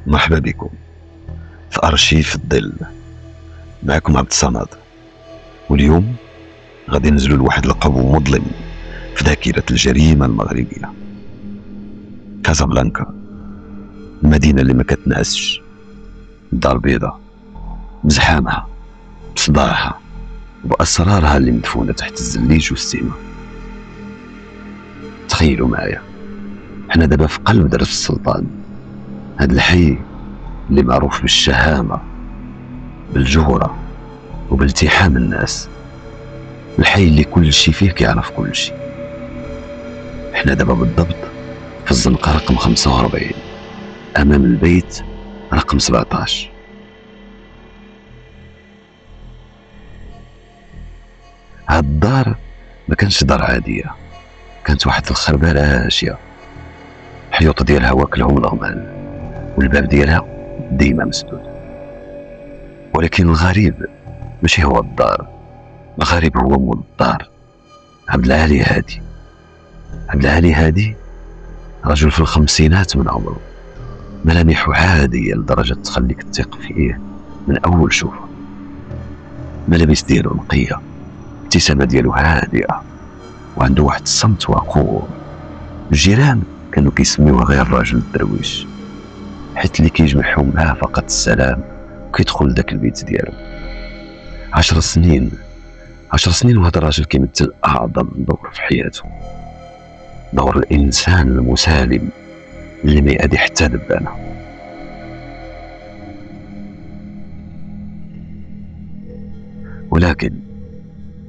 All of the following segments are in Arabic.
مرحبا بكم في أرشيف الظل. معكم عبد الصمد، واليوم غادي ننزلوا لواحد القبو مظلم في ذاكرة الجريمة المغربية. كازابلانكا، المدينة اللي ما كتنعسش، الدار البيضاء بزحامها بصداعها وبأسرارها اللي مدفونة تحت الزليج والسيما. تخيلوا معايا، حنا دابا في قلب درب السلطان، هاد الحي اللي معروف بالشهامة بالجهرة وبالتحام الناس، الحي اللي كل شي فيه كيعرف كل شي. احنا دابا بالضبط في الزنقة رقم 45 أمام البيت رقم 17. هاد الدار ما كانش دار عادية، كانت واحد الخربة راشية، الحيوط ديالها واكلهم الغمال والباب ديالها ديما مسدود. ولكن الغريب ماشي هو الدار، الغريب هو مول الدار، عبد العالي هادي. عبد العالي هادي رجل في الخمسينات من عمره، ملامحه عادية لدرجة تخليك تثق فيه من أول شوفة. ملابس ديالو نقية، ابتسامة ديالو هادئة، وعنده واحد الصمت وقور. الجيران كانوا كيسميوه غير الراجل الدرويش، حيت اللي كيجمعهم معاه فقط السلام وكيدخل لداك البيت ديالو. 10 سنين وهذا الراجل كيمثل أعظم دور في حياته، دور الإنسان المسالم اللي ما يأذي حتى دبانة. ولكن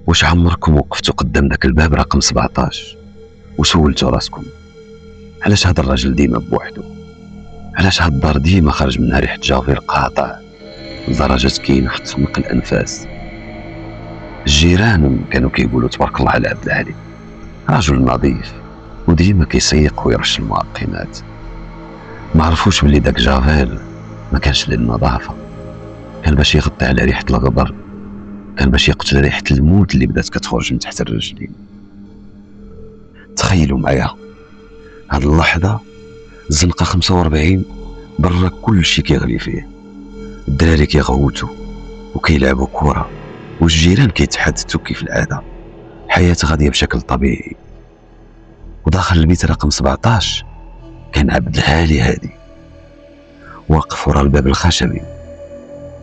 واش عمركم وقفتوا قدام داك الباب رقم 17 وسولتوا راسكم علاش هذا الراجل ديما بوحدو؟ علاش هاد الدار ديما خرج منها ريحة جافير قاطع لدرجة كينحط في نقل الأنفاس؟ الجيران كانوا كيقولوا تبارك الله على عبد العالي، رجل نظيف وديما كيسيق ويرش المعقمات. ما عرفوش بلي داك جافيل ما كانش للنظافة، كان باش يغطي على ريحة الغبر، كان باش يقتل ريحة الموت اللي بدات كتخرج من تحت الرجلين. تخيلوا معايا هاد اللحظة، الزنقة 45 برا كل شي كيغلي فيه، الدراري كيغوتوا وكيلعبوا كرة، والجيران كيتحدثوا كيف العادة، الحياة غادية بشكل طبيعي. وداخل البيت رقم 17 كان عبد العالي هادي واقف ورا الباب الخشبي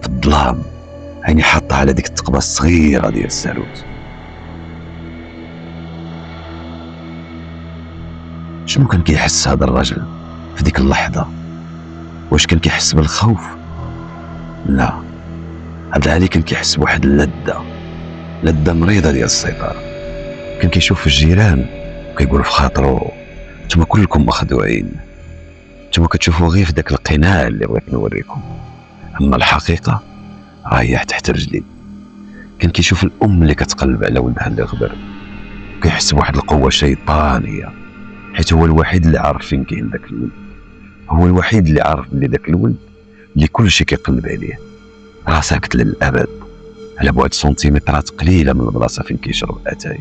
في الظلام، عيني حاطة على ديك التقبة الصغيرة ديال الساروت. شنو كان كيحس هذا الرجل في ديك اللحظة؟ واش كان كيحس بالخوف؟ لا، عبد العالي كان كيحس بواحد اللذة مريضة ديال السيطرة. كان كيشوف الجيران وكيقول في خاطرو نتوما كلكم مخدوعين، نتوما كتشوفوا غير في داك القناع اللي بغيت نوريكم، اما الحقيقة راهي تحت رجلي. كان كيشوف الام اللي كتقلب على ولدها اللي غبر، كيحس بواحد القوة شيطانية، حيت هو الوحيد اللي عارف فين كاين داك الولد، هو الوحيد اللي عارف بلي داك الولد اللي كل شي كيقلب عليه راه ساكت للابد على بعد سنتيمترات قليله من البلاصه فين كيشرب اتاي.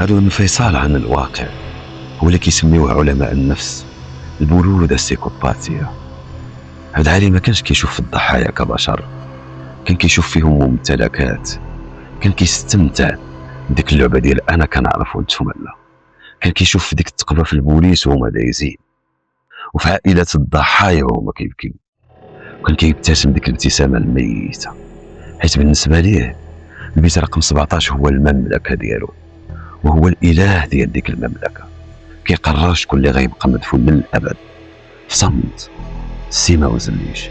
هذا الانفصال عن الواقع هو اللي كيسميوه علماء النفس البرودة السيكوباتية. عبد العالي ما كانش كيشوف في الضحايا كبشر، كان كيشوف فيهم ممتلكات، كان كيستمتع بديك اللعبه ديال انا كنعرف وانتم لا. كان كيشوف في ديك التقبه في البوليس وهما دايزين، وفي عائلات الضحايا وهما كيبكيو، وكان كيبتسم ديك الابتسامه الميته، حيت بالنسبه ليه البيت رقم 17 هو المملكه ديالو، وهو الاله ديال ديك المملكه. كيقرر شكون اللي غيبقى مدفون للابد في صمت سيما وزليج.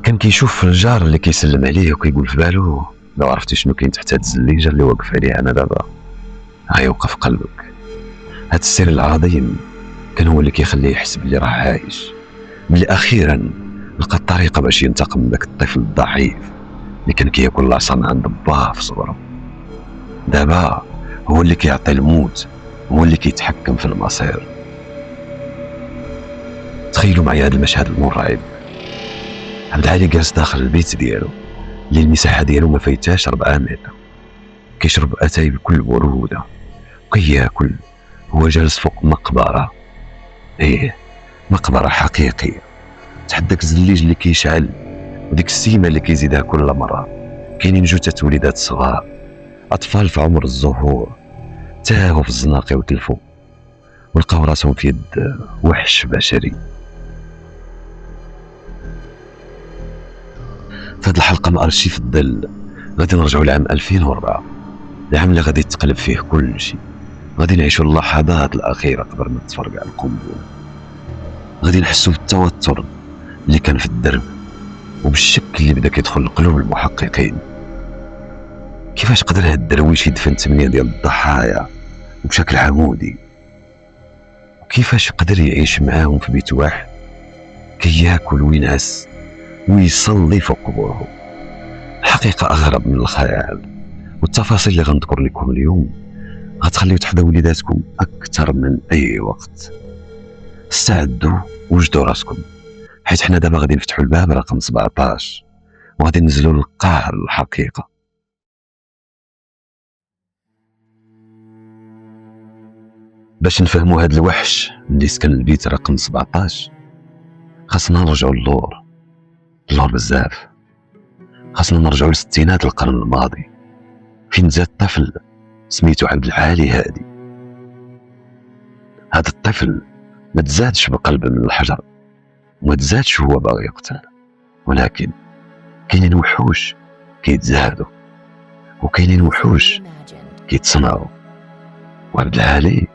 كان كيشوف الجار اللي كيسلم عليه وكيقول في بالو لو عرفتي شنو كاين تحت هاد الزليجه اللي واقف عليها انا دابا غيوقف قلبك. هاد السر العظيم كان هو اللي كيخليه يحس بلي راه عايش، بلي اخيرا لقى الطريقه باش ينتقم من داك الطفل الضعيف اللي كان كياكل العصا من عند باه في صغره. دابا هو اللي كيعطي الموت، هو اللي كيتحكم في المصير. تخيلوا معايا هذا المشهد المرعب، عبد العالي جالس داخل البيت ديالو اللي المساحه ديالو ما فايتاش 4 متر، كيشرب اتاي بكل بروده وكياكل هو جالس فوق مقبرة، ايه مقبرة حقيقية، تحت داك الزليج اللي كيشعل وديك السيمة اللي كيزيدها كل مرة. كاينين جثث وليدات صغار، أطفال في عمر الزهور، تاهوا في الزناقي وتلفوا ولقاو راسهم في يد وحش بشري. في هذه الحلقة من أرشيف الظل غادي نرجعوا لعام 2004، العام اللي غادي تقلب فيه كل شيء. غادي نعيشوا اللحظات الأخيرة قبل ما تفرقع القنبلة. غادي نحسوا بالتوتر اللي كان في الدرب وبالشك اللي بدا كيدخل لقلوب المحققين. كيفاش قدر هاد الدرويش يدفن 8 ديال الضحايا وبشكل عمودي؟ وكيفاش قدر يعيش معاهم في بيت واحد كياكل وينعس ويصلي فوق قبورهم؟ الحقيقة أغرب من الخيال، والتفاصيل اللي غنذكر لكم اليوم غتخليو تحظوا وليداتكم أكثر من أي وقت. استعدوا وجدوا راسكم، حيت حنا دابا غادي نفتحوا الباب رقم 17 وغادي ننزلوا للقاع الحقيقة. باش نفهموا هاد الوحش اللي سكن البيت رقم 17 خاصنا نرجعوا اللور بزاف. خاصنا نرجعوا للستينات القرن الماضي، فين زاد طفل سميتو عبد العالي هادي. هذا الطفل ما تزادش بقلب من الحجر وما تزادش هو باغي يقتل، ولكن كاينين وحوش كيتزادوا وكاينين وحوش كيتصنعوا. وعبد العالي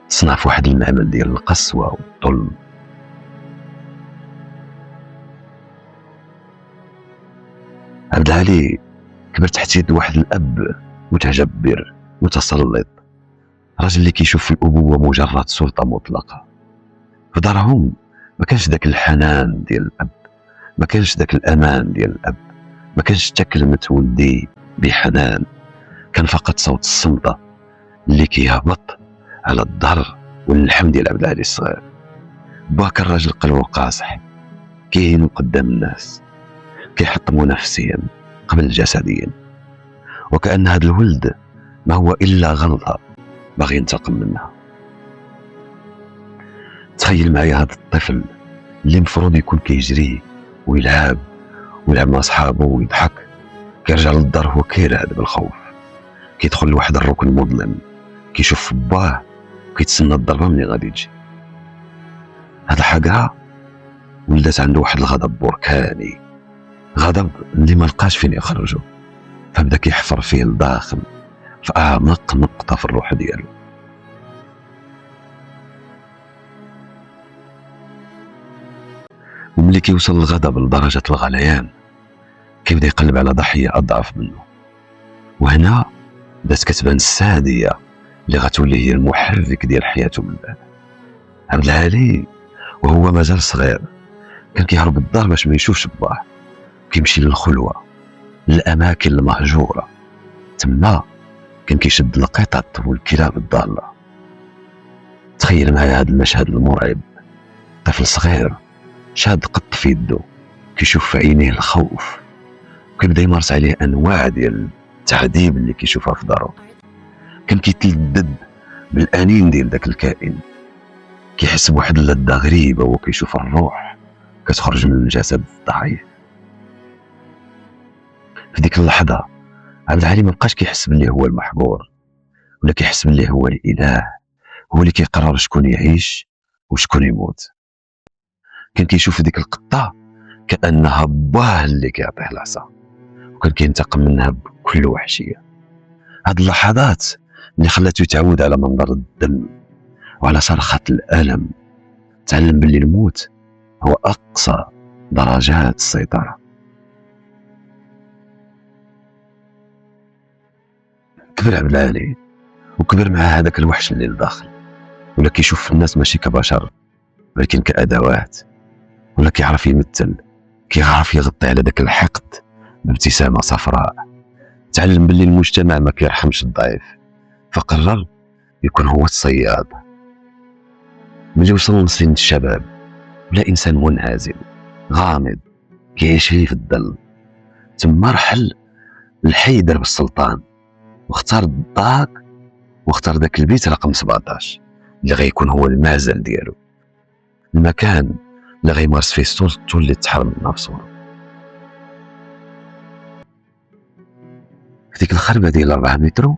تصنع في واحد المعمل ديال القسوة والظلم. عبد العالي كبر تحت يد واحد الأب متجبر متسلط، راجل اللي كيشوف الأبوة مجرد سلطة مطلقة. في دارهم ما كانش داك الحنان ديال الأب، ما كانش داك الأمان ديال الأب، ما كانش حتى كلمة ولدي بحنان، كان فقط صوت الصمتة اللي كيهبط على الظهر واللحم ديال عبد العالي الصغير. با كان راجل قلبه قاصح، كاين قدام الناس، كيحطمو نفسيا قبل جسديا، وكأن هذا الولد ما هو إلا غلطة باغي ينتقم منها. تخيل معايا هذا الطفل اللي مفروض يكون كيجري ويلعب مع صحابه ويضحك، كيرجع للدار هو كيرعد بالخوف، كيدخل لواحد الركن مظلم، كيشوف باه وكيتسنى الضربة ملي غادي تجي. هاد الحقرة ولدت عنده واحد الغضب بركاني، غضب اللي ما لقاش فين يخرجه، فبدا كيحفر فيه لداخل في أعمق نقطة في الروح ديالو. وملي كيوصل الغضب لدرجة الغليان كيبدا يقلب على ضحية أضعف منه، وهنا بدات كتبان السادية اللي غتولي هي المحرك ديال حياته من بعد. عبد العالي وهو مازال صغير كان كيهرب الدار باش ما يشوفش باه، كيمشي للخلوة، للأماكن المهجورة، تما كان كيشد القطط والكلاب الضالة. تخيل معايا هذا المشهد المرعب، طفل صغير شاد قط في يده، كيشوف في عينيه الخوف، وكيبدا يمارس عليه انواع ديال التعذيب اللي كيشوفها في دارو. كان كيتلذذ بالانين ديال داك الكائن، كيحس بواحد اللذة غريبة وهو كيشوف الروح كتخرج من الجسد الضعيف. في ديك اللحظة عبد العالي ما بقاش كيحس باللي هو المحقور، ولا كيحس باللي هو الإله، هو اللي كيقرر شكون يعيش وشكون يموت. كان كيشوف ديك القطة كأنها باه اللي كيعطيه العصا، وكان كينتقم منها بكل وحشية. هاد اللحظات اللي خلاتو يتعود على منظر الدم وعلى صرخة الألم، تعلم باللي الموت هو أقصى درجات السيطرة. كبر عبد العالي وكبر مع هذاك الوحش اللي لداخل، ولا كيشوف الناس ماشي كبشر ولكن كأدوات، ولا كيعرف يمثل، كيعرف يغطي على داك الحقد بابتسامة صفراء. تعلم باللي المجتمع ما كيرحمش الضعيف، فقرر يكون هو الصياد. ملي وصل لسن الشباب ولا إنسان منعزل غامض كيعيش في الظل، تما رحل الحي درب السلطان واختار الضاك واختار داك البيت رقم 17 اللي غيكون هو المعزل ديالو، المكان اللي غيمارس فيه سلطته اللي تحرم منها بصورو. في ديك الخربه ديال 4 مترو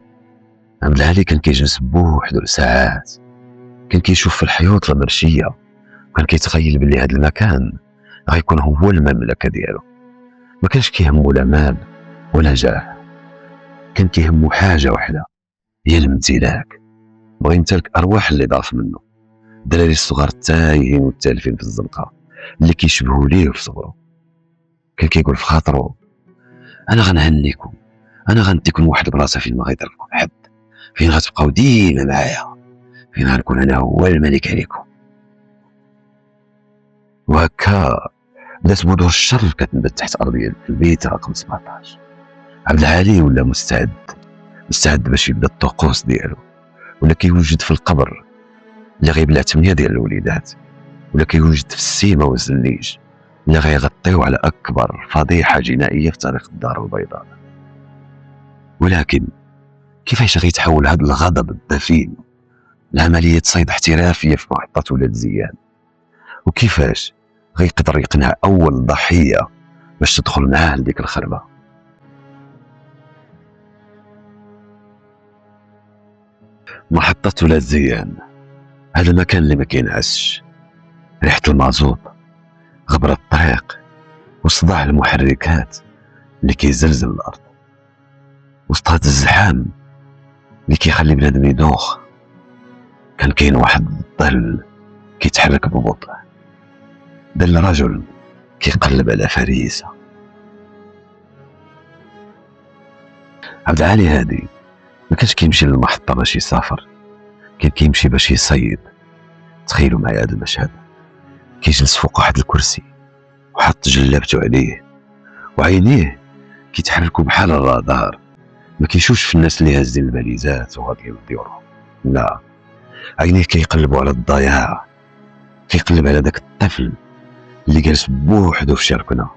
عبد العالي كان كيجلس بوحدو لساعات، كان كيشوف في الحيوط المرشيه، وكان كيتخيل بلي هذا المكان غيكون هو المملكه ديالو. ما كانش كيهمو لا مال ولا جاه، كان كيهمو حاجه وحده، هي الامتلاك. بغى يمتلك ارواح اللي ضعف منه، الدراري الصغار التايهين والتالفين في الزنقه اللي كيشبهوا ليه في صغره. كان كيقول في خاطرو انا غنهنيكم، انا غنديكم واحد البلاصه فين ما غيضركم حد، فين غتبقاو ديما معايا، فين غنكون انا هو الملك عليكم. وهكا بدات بذور الشر كتنبت تحت ارضيه البيت رقم 17. عبد العالي ولا مستعد باش يبدا الطقوس ديالو، ولا كيوجد في القبر اللي غيبلع 8 ديال الوليدات، ولا كيوجد في السيما والزنيج اللي غيغطيو على اكبر فضيحه جنائيه في تاريخ الدار البيضاء. ولكن كيفاش غيتحول هذا الغضب الدفين لعمليه صيد احترافيه في محطه ولاد زيان؟ وكيفاش غيقدر يقنع اول ضحيه باش تدخل معاه لديك الخربه؟ محطه ولاد زيان، هذا المكان اللي ما كينعسش، ريحه المازوط، غبره الطريق، وصداع المحركات اللي كيزلزل الارض. وسط هذا الزحام اللي كيخلي بنادم يدوخ، كان كاين واحد الظل كيتحرك ببطء، ظل رجل كيقلب على فريسه. عبد العالي هادي ما كانش كيمشي للمحطه باش يسافر، كان كيمشي باش يصيد. تخيلوا معايا هذا المشهد، كيجلس فوق واحد الكرسي وحط جلابته عليه، وعينيه كيتحركوا بحال الرادار، ما كيشوفش في الناس اللي هازين الباليزات وغاديين لديورهم، لا، عينيه كيقلبوا على الضياع، كيقلب على داك الطفل اللي جالس بوحدو في شي ركنه،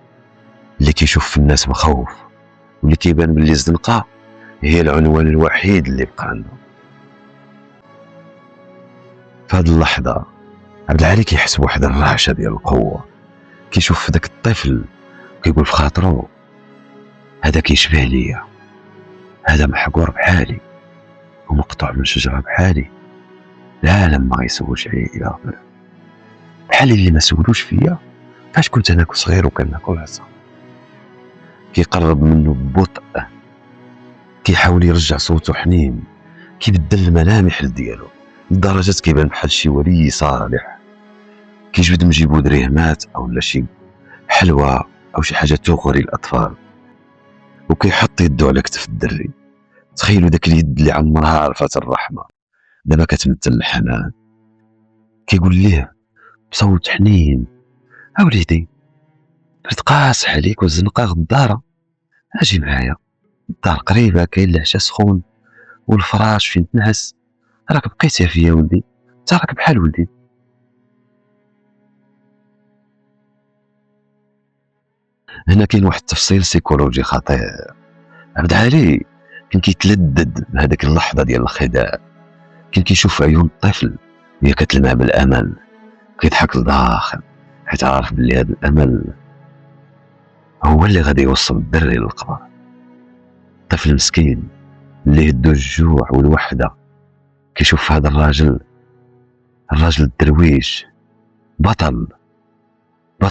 اللي كيشوف في الناس مخوف، واللي كيبان باللي الزنقه هي العنوان الوحيد اللي بقى عنده. في هذه اللحظه عبد العالي كيحس بواحد الرعشه ديال القوه، كيشوف في داك الطفل كيقول في خاطرو هذا كيشبه ليا، هذا محقور بحالي ومقطوع من شجره بحالي، العالم ما غيسولش عليه الى اخره، بحال اللي ما سولوش فيا فاش كنت انا صغير وكناكل عصا. كيقرب منه ببطء، كيحاول يرجع صوته حنين، كيبدل الملامح ديالو لدرجه كيبان بحال شي ولي صالح، كيجبد من جيبو دريهمات او لا شي حلوى او شي حاجه تغري الاطفال، وكيحط يدو على كتف الدري. تخيلوا داك اليد اللي عمرها عرفت الرحمه دابا كتمثل الحنان. كيقول ليه بصوت حنين اوليدي، بغيت قاصح عليك والزنقه غداره، اجي معايا، الدار قريبه، كاين العشاء سخون والفراش فين تنعس، راك بقيتي فيا ولدي، انت راك بحال ولدي. هنا كاين واحد التفصيل سيكولوجي خطير. عبد العالي كان كيتلذذ بهذيك اللحظه ديال الخداع، كان كيشوف عيون الطفل وهي كتلمع بالامل، كيضحك لداخل حيت عارف بلي هذا الامل هو اللي غادي يوصل الدري للقبر. طفل مسكين اللي يدو الجوع والوحده كيشوف هذا الراجل الدرويش، بطل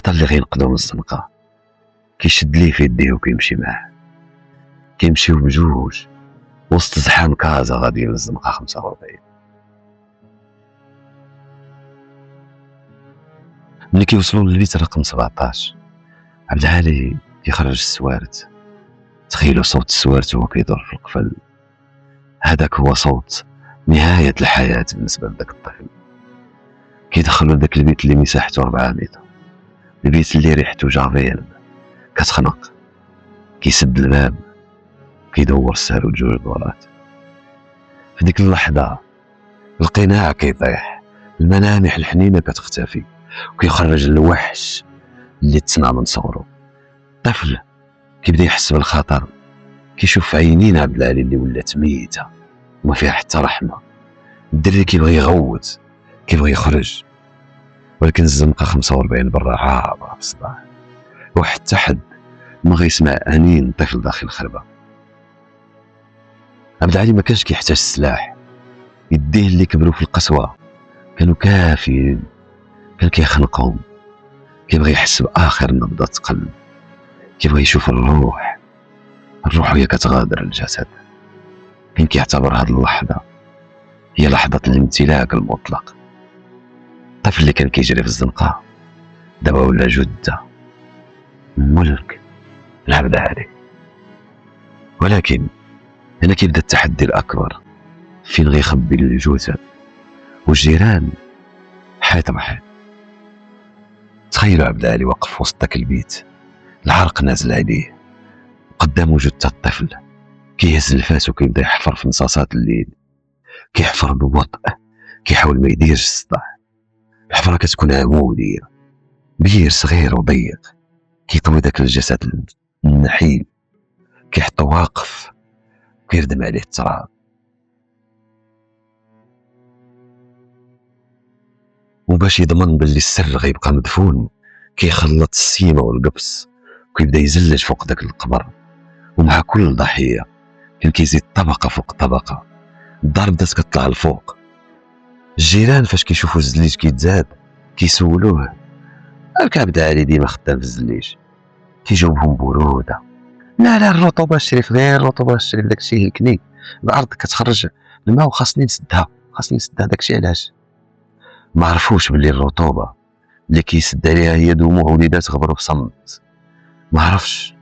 اللي غينقذو من الزنقه، كيشد ليه في يديه وكيمشي معاه، كيمشيو بجوج وسط زحام كازا غادي للزنقه 45. ملي كيوصلوا للبيت رقم 17 عبد العالي كيخرج السوارت. تخيلوا صوت السوارت وهو كيدور في القفل، هذاك هو صوت نهاية الحياة بالنسبة لذاك الطفل. كيدخلوا لذاك البيت اللي مساحته 4 متر، البيت اللي ريحته جافيل كتخنق. كيسد الباب، كيدور السهر وجوج دورات. في ديك اللحظة القناع كيطيح، الملامح الحنينة كتختفي، وكيخرج الوحش اللي تصنع من صغره. الطفل كيبدا يحس بالخطر، كيشوف عينين عبد العالي اللي ولات ميته، وما فيها حتى رحمه. الدري كيبغي يغوت، كيبغي يخرج، ولكن الزنقه 45 برا عابره في الصداع، وحتى حد ما غيسمع انين طفل داخل الخربه. عبد العالي ما كانش كيحتاج السلاح، يديه اللي كبروا في القسوه كانوا كافيين. كان كيخنقهم، كيبغي يحس باخر نبضه قلب، كيبغي يشوف الروح وهي كتغادر الجسد. كان كيعتبر هاد اللحظه هي لحظه الامتلاك المطلق. الطفل اللي كان كيجري في الزنقه دابا ولا جده، ملك العبد العالي. ولكن هنا كيبدا التحدي الاكبر، فين غيخبي الجثث والجيران حيط بحيط. تخيلوا عبد العالي واقف وسط داك البيت، العرق نازل عليه، قدامه جثة الطفل كيهز الفاس وكيبدا يحفر في نصاصات الليل، كيحفر ببطء، كيحاول ما يديرش الصداع. الحفرة كتكون عمودية، بير صغير وضيق، كيطوي داك الجسد النحيل، كيحطو واقف وكيردم عليه التراب. وباش يضمن باللي السر غيبقى مدفون، كيخلط السيمة والقبص وكيبدا يزلج فوق داك القبر. ومع كل ضحية كان كيزيد طبقة فوق طبقة، الدار بدات كتطلع الفوق. الجيران فاش كيشوفوا الزليج كيتزاد كيسولوه: هاك عبد العالي ديما خدام في الزليج؟ كيجاوبهم برودة: لا الرطوبة الشريف، غير الرطوبة الشريف، داكشي يهلكني، الأرض كتخرج الماء وخاصني نسدها داكشي علاش. ما عرفوش باللي الرطوبة اللي كيسد عليها هي دموع وليدات غبروا في صمت. ما عرفش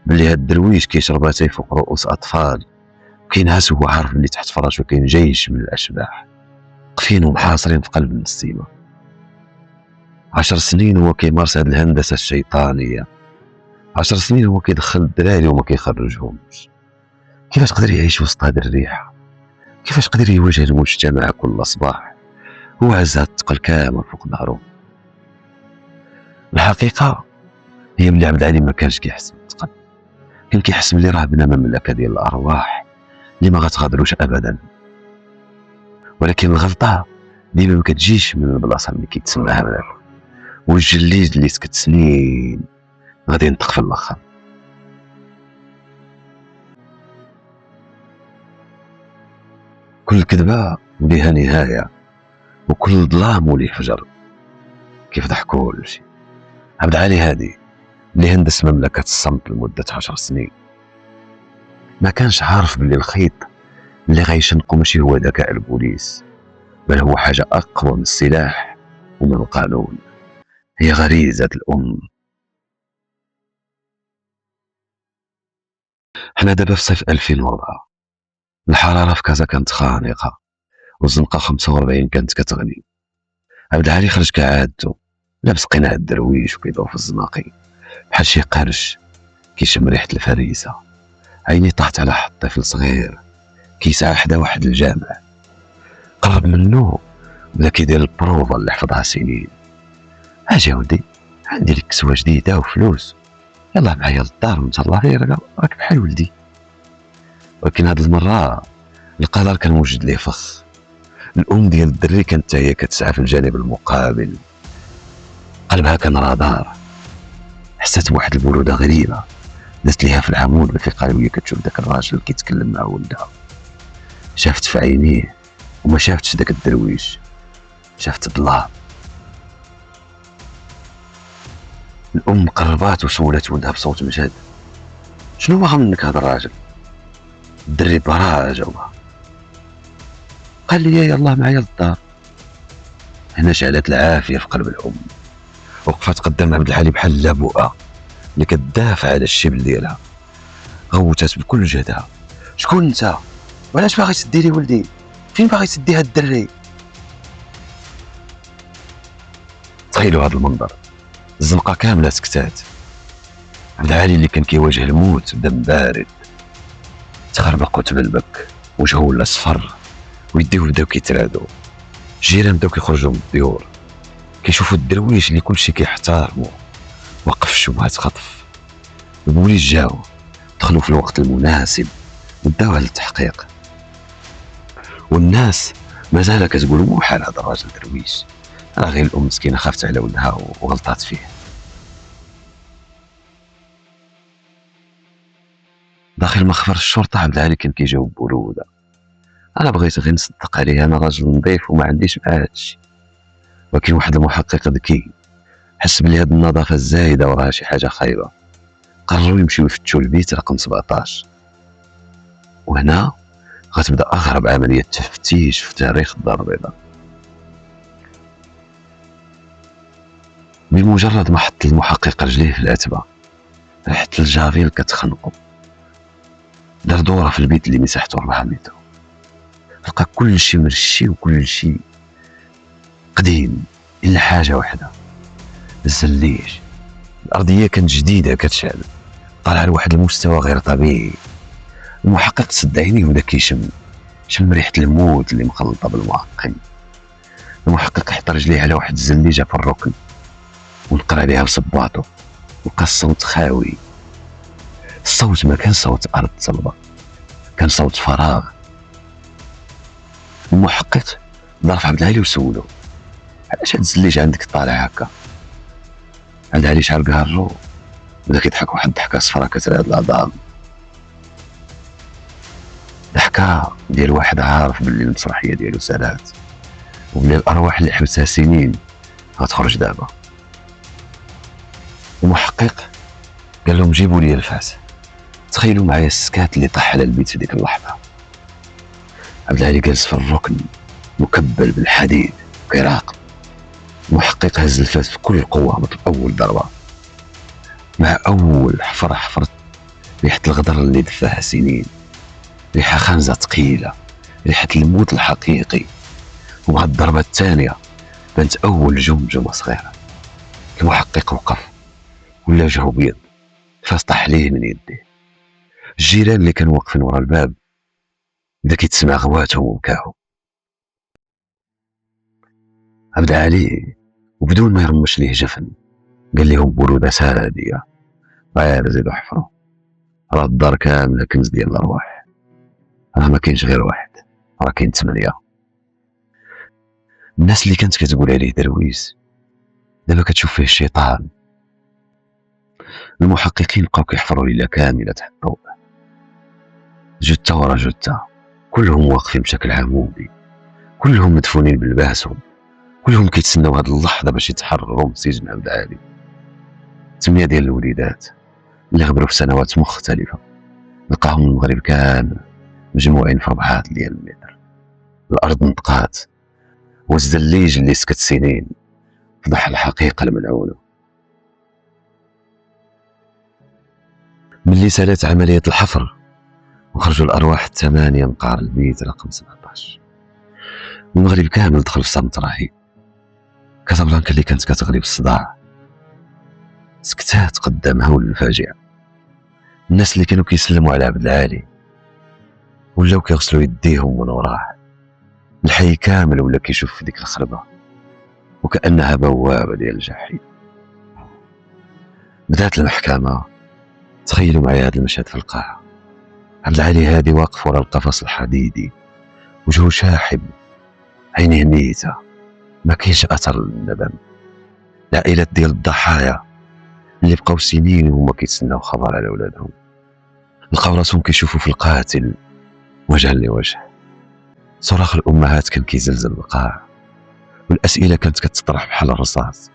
باللي هاد الدرويش كيشربها تيفوق رؤوس أطفال، وكينعس وهو عارف اللي تحت فراشو كاين جيش من الأشباح واقفين ومحاصرين في قلب النسيمة. 10 سنين هو كيمارس هاد الهندسة الشيطانية، 10 سنين هو كيدخل الدراري وما كيخرجهمش. كيفاش قدر يعيش وسط هاد الريحة؟ كيفاش قدر يواجه المجتمع كل صباح هو عز هاد الثقل كامل فوق ظهرو؟ الحقيقة هي بلي عبد العالي ما كانش كيحس بالثقل، كان كيحس بلي راه بنا مملكة ديال الأرواح اللي ما غتغادروش أبدا. ولكن الغلطة ديما ما كتجيش من البلاصة اللي كيتسماها ملك، والجليد اللي سكت سنين غادي ينطق في الاخر. كل كذبه وليها نهايه، وكل ظلام وليه فجر. كيف ضحكوا ولا شي. عبد العالي هادي اللي هندس مملكه الصمت لمده 10 سنين ما كانش عارف باللي الخيط اللي غيشنقو ماشي هو ذكاء البوليس، بل هو حاجه اقوى من السلاح ومن القانون، هي غريزه الام. حنا دابا في صيف 2004، الحراره في كازا كانت خانقه والزنقه 45 كانت كتغلي. عبد العالي خرج كعادته، لابس قناع الدرويش وكيضوي في الزناقي بحال شي قرش، كيشم ريحه الفريسه. عيني طاحت على واحد طفل صغير كيسعى حدا واحد الجامع، قرب منه بدا كيدير البروفا اللي حفظها سنين. اجي ولدي، عندي لك كسوه جديده وفلوس، يلا معايا للدار وانت الله غير راك بحال ولدي. ولكن هاد المره القدر كان موجد ليه فخ. الام ديال الدري كانت هي كتسعى في الجانب المقابل، قلبها كان رادار. حسات بواحد البروده غريبه دازت ليها في العمود بالثقه وهي كتشوف داك الراجل كيتكلم مع ولدها. شافت في عينيه وما شافتش داك الدرويش، شافت الظلام. الام قربات وسولات ولدها بصوت مجهد: شنو بغا منك هذا الراجل؟ الدري براءة جاوبها، قال لي يلاه معايا للدار. هنا شعلت العافيه في قلب الام، وقفت قدام عبد العالي بحال اللابؤه اللي كتدافع على الشبل ديالها. غوتات بكل جهدها: شكون انت؟ وعلاش باغي تدي لي ولدي؟ فين باغي تدي هاد الدري؟ تخيلوا هذا المنظر، الزنقه كامله سكتات. عبد العالي اللي كان كيواجه الموت بدم بارد تخربق وتبلبك، وجهه ولا صفر ويديه بداو كيترادو. الجيران بداو كيخرجوا من الديور كيشوفوا الدرويش اللي كلشي كيحتارمو وقف في شبهات خطف. البوليس جاو، دخلوا في الوقت المناسب وداو على التحقيق. والناس مازال كتقول محال هذا الراجل درويش، راه غير الام مسكينه خافت على ولدها وغلطات فيه. داخل مخبر الشرطه عبد العالي كان كيجاوب بروده: انا بغيت غير نصدق عليه، انا راجل نظيف وما عنديش مع هادشي. ولكن واحد المحقق ذكي حس بلي هاد النظافه الزايده وراها شي حاجه خايبه، قرروا يمشيو يفتشوا البيت رقم 17. وهنا غتبدا اغرب عمليه تفتيش في تاريخ الدار البيضاء. بمجرد ما حط المحقق رجليه في العتبه، ريحه الجافيل كتخنقو. دار دوره في البيت اللي مساحته 4 متر، لقى كل شيء مرشي وكل شيء قديم الا حاجه واحده: الزليج. الارضيه كانت جديده كتشعل، طالعه لواحد المستوى غير طبيعي. المحقق سد عينيه وبدا كيشم ريحه الموت اللي مخلطه بالمعقم. المحقق حط رجليه على واحد الزليجه في الركن ونقر عليها بصباطو، لقى الصوت خاوي. الصوت ما كان صوت ارض صلبه، كان صوت فراغ. المحقق ضرب عبد العالي وسولو: علاش هاد الزليج عندك طالع هكا؟ عبد العالي شعل كهرو بدا كيضحك واحد الضحكه صفرا كترعد العظام، ضحكه ديال واحد عارف باللي المسرحيه ديالو سالات، وبلي الارواح اللي حبسها سنين غتخرج دابا. المحقق قال لهم: جيبوا لي الفاس. تخيلوا معايا السكات اللي طاح على البيت في ديك اللحظه. عبد العالي جالس في الركن مكبل بالحديد كيراقب. المحقق هز الفاس بكل قوه مثل اول ضربه. مع اول حفره حفرت ريحه الغدر اللي دفاها سنين، ريحه خانزه ثقيله، ريحه الموت الحقيقي. ومع الضربه الثانيه بانت اول جمجمه صغيره. المحقق وقف ولا وجهه بيض، الفاس طاح ليه من يديه. الجيران اللي كانوا واقفين ورا الباب بدا كيتسمع غواتهم وبكاهم. عبد العالي وبدون ما يرمش ليه جفن قال لهم بروده هاديه: غير زيدوا حفروا، راه الدار كامله كنز ديال الارواح، راه ما كاينش غير واحد، راه كاين 8. الناس اللي كانت كتقول عليه درويش دابا كتشوف فيه الشيطان. المحققين بقاو كيحفروا ليله كامله تحت الضوء، جثه ورا جثه، كلهم واقفين بشكل عمودي، كلهم مدفونين بالباسهم، كلهم كيتسناو هاد اللحظه باش يتحرروا من سجن عبد العالي. 8 ديال الوليدات اللي غبروا في سنوات مختلفه، لقاهم المغرب كامل مجموعين في 4 ديال المتر. الارض نطقات، والزليج اللي سكت سنين فضح الحقيقه الملعونه. ملي سالت عمليه الحفر وخرجوا الارواح 8 مقار البيت رقم 17، المغرب كامل دخل في صمت رهيب. كازابلانكا اللي كانت كتغلي بالصداع سكتات قدام هول الفاجعه. الناس اللي كانوا كيسلموا على عبد العالي ولاو كيغسلوا يديهم من وراه. الحي كامل ولا كيشوف في ديك الخربه وكانها بوابه ديال الجحيم. بدات المحكمه. تخيلوا معايا هذا المشهد في القاعه: عبد العالي هادي واقف ورا القفص الحديدي، وجهه شاحب، عينيه ميته، ما كاينش اثر للندم. العائلات ديال الضحايا اللي بقاو سنين وهما كيتسناو خبر على ولادهم لقاو راسهم كيشوفوا في القاتل وجها لوجه. صراخ الامهات كان كيزلزل القاع، والاسئله كانت كتطرح بحال الرصاص: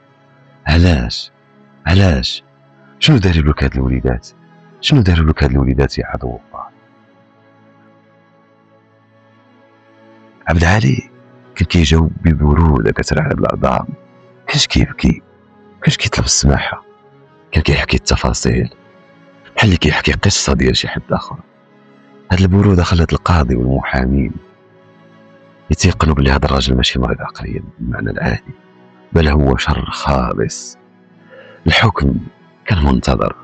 علاش شنو داروا لك هاد الوليدات؟ شنو داروا لك هاد الوليدات يا عدو الله؟ عبد العالي كان كيجاوب ببروده كترعب العظام. كانش كيبكي، كانش كيطلب السماحه، كان كيحكي التفاصيل بحال اللي كيحكي قصه ديال شي حد اخر. هاد البروده خلات القاضي والمحامين يتيقنوا بلي هذا الراجل ماشي مريض عقليا بالمعنى العادي، بل هو شر خالص. الحكم كان منتظر: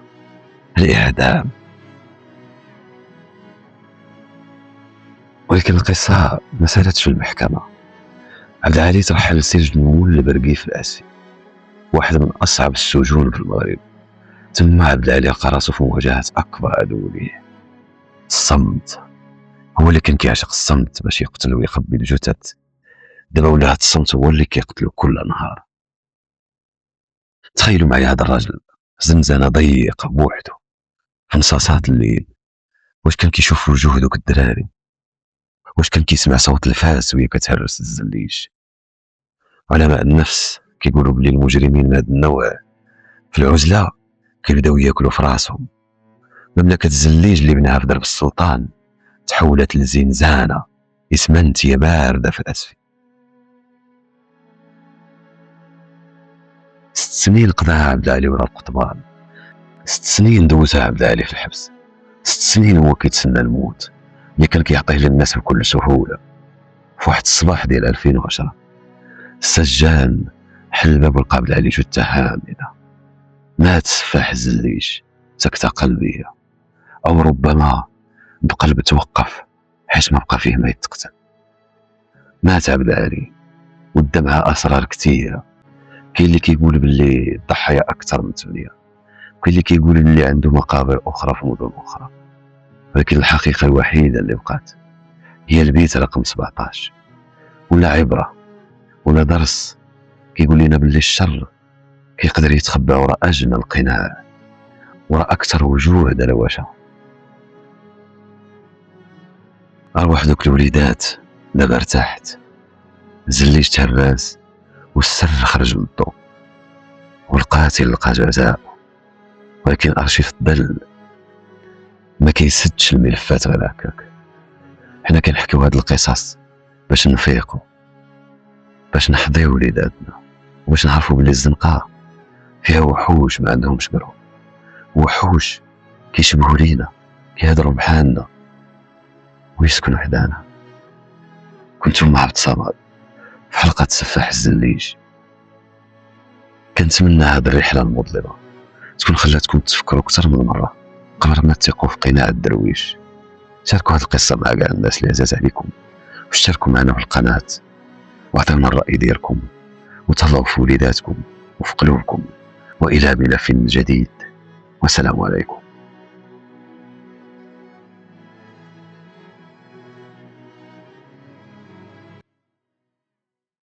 الإعدام. ولكن القصة ما سالتش في المحكمة. عبد العالي ترحل لسجن مول برقيف الآسي، واحد من أصعب السجون في المغرب. تم عبد العالي لقى راسو في مواجهة أكبر عدو ليه: الصمت. هو اللي كان كيعشق الصمت باش يقتل ويخبي الجثث. دابا ولا هاد الصمت هو اللي كيقتلو كل نهار. تخيلوا معايا هذا الراجل زنزانه ضيقه بوحدو في نصاصات الليل. واش كان كيشوف وجوه دوك الدراري؟ واش كان كيسمع صوت الفاس وهي كتهرس الزليج؟ علماء النفس كيقولوا بلي المجرمين من هذا النوع في العزله كيبداو ياكلوا في راسهم. مملكه الزليج اللي بناها في درب السلطان تحولت لزنزانه اسمنتيه بارده في الاسفل. 6 سنين قضاها عبد العالي ورا القطبان، 6 سنين دوزها عبد العالي في الحبس، 6 سنين هو كيتسنى الموت اللي كان كيعطيه للناس بكل سهوله. في واحد الصباح ديال 2010 السجان حل الباب ولقى عبد العالي جثه هامده. مات سفاح الزليج سكتة قلبية، أو ربما بقلب توقف حيت ما بقى فيه ما يتقتل. مات عبد العالي ودى معاه أسرار كثيرة. كاين اللي كيقول باللي الضحايا أكثر من 8، كاين اللي كيقول باللي عنده مقابر أخرى في مدن أخرى، ولكن الحقيقة الوحيدة اللي بقات هي البيت رقم 17. ولا عبرة ولا درس كيقول لنا باللي الشر كيقدر يتخبى وراء أجمل قناع، وراء أكثر وجوه دروشة. أرواح دوك الوليدات دابا ارتاحت، الزليج تهراس والسر خرج من الضوء، والقاتل لقى جزاء. ولكن أرشيف الظل ما كيسدش الملفات غير هكاك. حنا كنحكيو هاد القصص باش نفيقو، باش نحضيو وليداتنا، وباش نعرفو بلي الزنقة فيها وحوش ما عندهمش قلوب، وحوش كيشبهوا لينا، كيهضروا بحالنا ويسكنوا حدانا. كنتم مع عبد الصمد في حلقة سفاح الزليج. كنتمنى هاد الرحلة المظلمة تكون خلاتكم تفكروا أكثر من مرة قبل ما تثقوا في قناع الدرويش. شاركوا هاد القصة مع كاع الناس اللي عزاز عليكم، واشتركوا معنا في القناة وعطيونا الرأي ديالكم، وتهلاو في وليداتكم وفي قلوبكم. وإلى ملف جديد، والسلام عليكم.